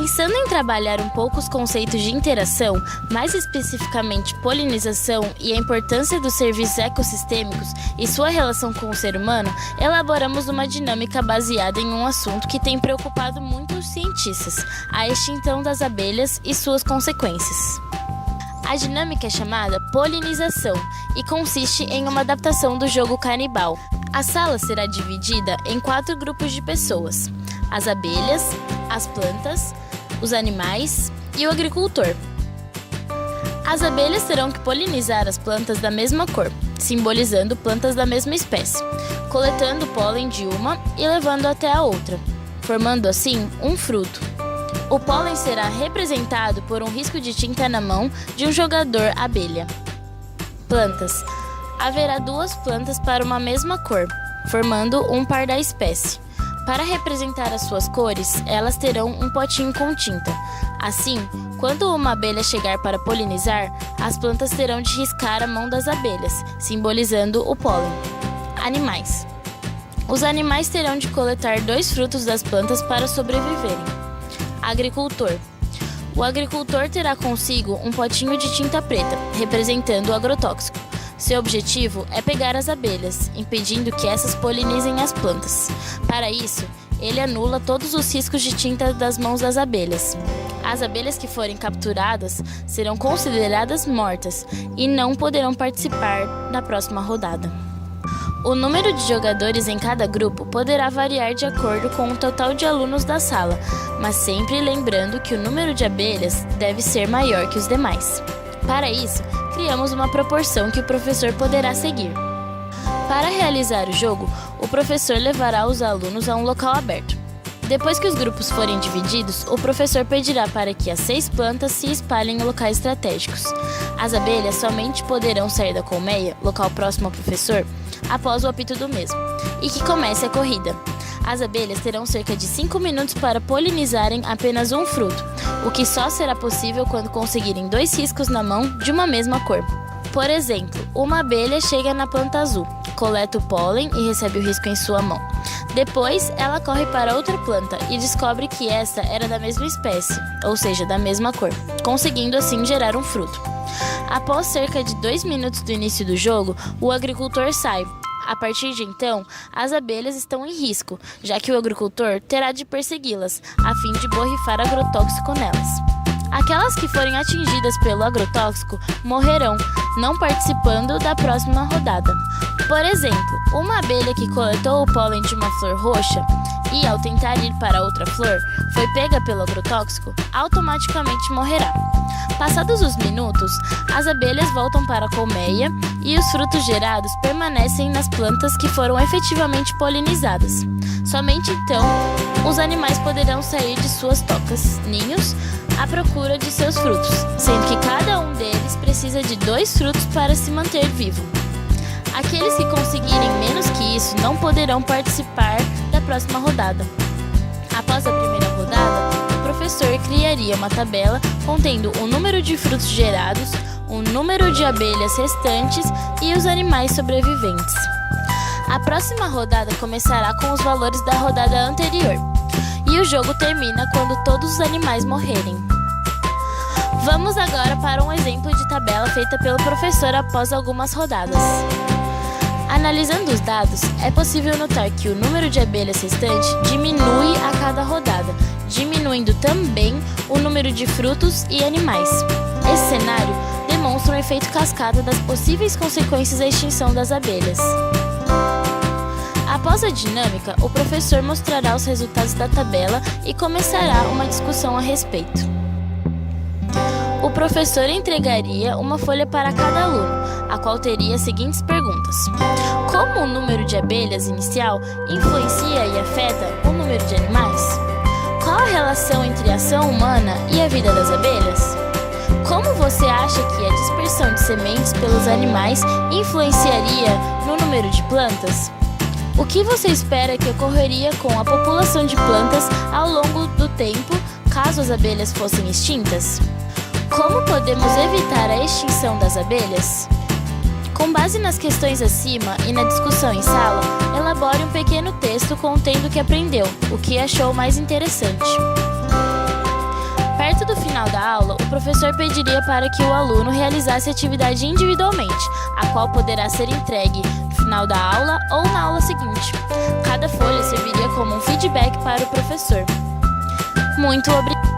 Pensando em trabalhar um pouco os conceitos de interação, mais especificamente polinização e a importância dos serviços ecossistêmicos e sua relação com o ser humano, elaboramos uma dinâmica baseada em um assunto que tem preocupado muitos cientistas: a extinção das abelhas e suas consequências. A dinâmica é chamada polinização e consiste em uma adaptação do jogo canibal. A sala será dividida em 4 grupos de pessoas: as abelhas, as plantas, os animais e o agricultor. As abelhas terão que polinizar as plantas da mesma cor, simbolizando plantas da mesma espécie, coletando o pólen de uma e levando até a outra, formando assim um fruto. O pólen será representado por um risco de tinta na mão de um jogador abelha. Plantas. Haverá 2 plantas para uma mesma cor, formando um par da espécie. Para representar as suas cores, elas terão um potinho com tinta. Assim, quando uma abelha chegar para polinizar, as plantas terão de riscar a mão das abelhas, simbolizando o pólen. Animais. Os animais terão de coletar 2 frutos das plantas para sobreviverem. Agricultor. O agricultor terá consigo um potinho de tinta preta, representando o agrotóxico. Seu objetivo é pegar as abelhas, impedindo que essas polinizem as plantas. Para isso, ele anula todos os riscos de tinta das mãos das abelhas. As abelhas que forem capturadas serão consideradas mortas e não poderão participar da próxima rodada. O número de jogadores em cada grupo poderá variar de acordo com o total de alunos da sala, mas sempre lembrando que o número de abelhas deve ser maior que os demais. Para isso, criamos uma proporção que o professor poderá seguir. Para realizar o jogo, o professor levará os alunos a um local aberto. Depois que os grupos forem divididos, o professor pedirá para que as 6 plantas se espalhem em locais estratégicos. As abelhas somente poderão sair da colmeia, local próximo ao professor, após o apito do mesmo, e que comece a corrida. As abelhas terão cerca de 5 minutos para polinizarem apenas um fruto, o que só será possível quando conseguirem 2 riscos na mão de uma mesma cor. Por exemplo, uma abelha chega na planta azul, coleta o pólen e recebe o risco em sua mão. Depois, ela corre para outra planta e descobre que esta era da mesma espécie, ou seja, da mesma cor, conseguindo assim gerar um fruto. Após cerca de 2 minutos do início do jogo, o agricultor sai. A partir de então, as abelhas estão em risco, já que o agricultor terá de persegui-las, a fim de borrifar agrotóxico nelas. Aquelas que forem atingidas pelo agrotóxico morrerão, não participando da próxima rodada. Por exemplo, uma abelha que coletou o pólen de uma flor roxa e, ao tentar ir para outra flor, foi pega pelo agrotóxico, automaticamente morrerá. Passados os minutos, as abelhas voltam para a colmeia e os frutos gerados permanecem nas plantas que foram efetivamente polinizadas. Somente então, os animais poderão sair de suas tocas, ninhos, à procura de seus frutos, sendo que cada um deles precisa de 2 frutos para se manter vivo. Aqueles que conseguirem menos que isso não poderão participar da próxima rodada. Após a primeira rodada, o professor criaria uma tabela contendo o número de frutos gerados, o número de abelhas restantes e os animais sobreviventes. A próxima rodada começará com os valores da rodada anterior, e o jogo termina quando todos os animais morrerem. Vamos agora para um exemplo de tabela feita pelo professor após algumas rodadas. Analisando os dados, é possível notar que o número de abelhas restante diminui a cada rodada, diminuindo também o número de frutos e animais. Esse cenário demonstra um efeito cascata das possíveis consequências da extinção das abelhas. Após a dinâmica, o professor mostrará os resultados da tabela e começará uma discussão a respeito. O professor entregaria uma folha para cada aluno, a qual teria as seguintes perguntas: como o número de abelhas inicial influencia e afeta o número de animais? Qual a relação entre a ação humana e a vida das abelhas? Como você acha que a dispersão de sementes pelos animais influenciaria no número de plantas? O que você espera que ocorreria com a população de plantas ao longo do tempo, caso as abelhas fossem extintas? Como podemos evitar a extinção das abelhas? Com base nas questões acima e na discussão em sala, elabore um pequeno texto contendo o que aprendeu, o que achou mais interessante. do final da aula, o professor pediria para que o aluno realizasse a atividade individualmente, a qual poderá ser entregue no final da aula ou na aula seguinte. Cada folha serviria como um feedback para o professor. Muito obrigada!